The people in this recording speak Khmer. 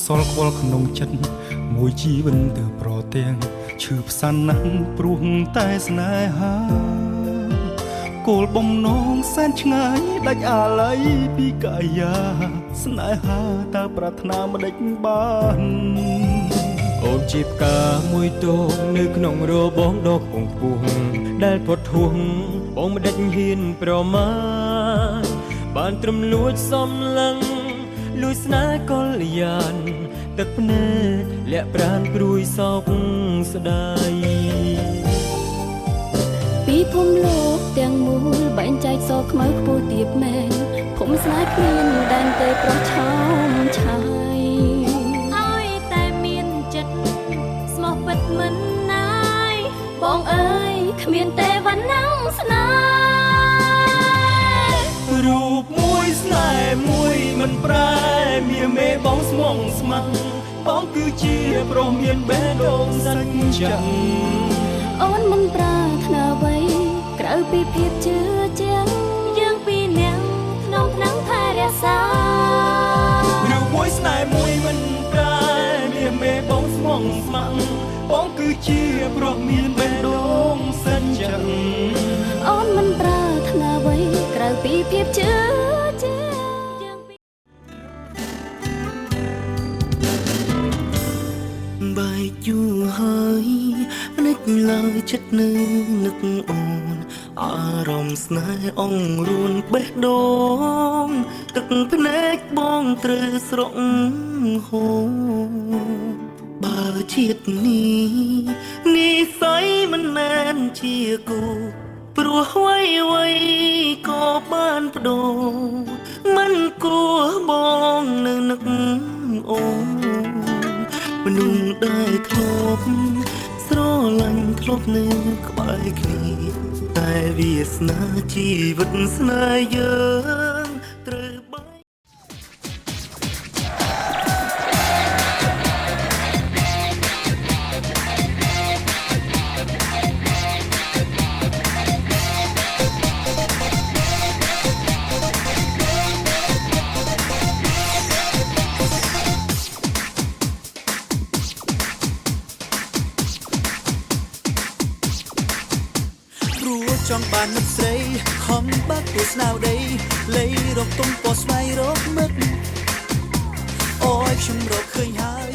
សល់ខ្វល់ក្នុងចិត្តមួយជីវិតទៅប្រទាំងឈឺផ្សាណាស់ព្រោះតែស្នេហាគោលបំណងសែនឆ្ងាយដាច់អាល័យពីកាយាស្នេហាតើប្រាថ្នាមិនដេចបានអូនជាផ្កាមួយទងនៅក្នុងរបងដកពងពោះដែលផុតហួងបងមិនដេចហ៊ានប្រមាថបានត្រឹមលួចសំឡឹងលួចស្នេហ៍កលយានទឹកភ្នែកលាក់ប្រានព្រួយសោកស្ដាយពីភូមិលោកទាំងមូលបែងចែកសខ្មៅខ្ពស់ទៀបមែនភូមិស្នេហ៍គ្មានដែនទេប្រុសឆោមឆាយឲ្យតែមានចិត្តស្មោះពិតមិនណាយបងអើយគ្មានទេវណ្ណងស្នេហ៍រូបមួយស្នេហ៍មួយមិនប្រែមានមេបងស្មងស្មាំងបងគឺជាប្រុសមានបេះដូងសច្ចៈអូនមិនប្រាថ្នាអ្វីក្រៅពីភាពជឿជាក់យើងពីរនាក់ក្នុងថ្នាក់ថែរក្សារូបមួយស្នេហ៍មួយមិនប្រែមានមេបងស្មងស្មាំងបងគឺជាប្រុសមានបេះដូងសច្ចៈអូនមិនប្រាថ្នាអ្វីក្រៅពីភាពជឿជាក់បែកយូរហើយនឹកឡើយចិត្តនឹកអូនអារម្មណ៍ស្នេហ៍អង្រួនបេះដូងទឹកភ្នែកបងត្រូវស្រក់ហូរបើជាតិនេះនិស័យមិនមែនជាគូព្រោះអ្វីក៏បានបដូរមិនគួរបងនៅនឹកអូនមនុស្សដែលធ្លាប់ស្រឡាញ់ធ្លាប់នៅក្បែរគ្នាតែវាសនាជីវិតស្នេហ៍យើងត្រូវបែកចង់បានមិត្តស្រីខំបាក់ទួស្នាវដីលៃរកទុំពណ៌ស្វ័យរកមឹកអូយខ្ញុំរកឃើញហើយ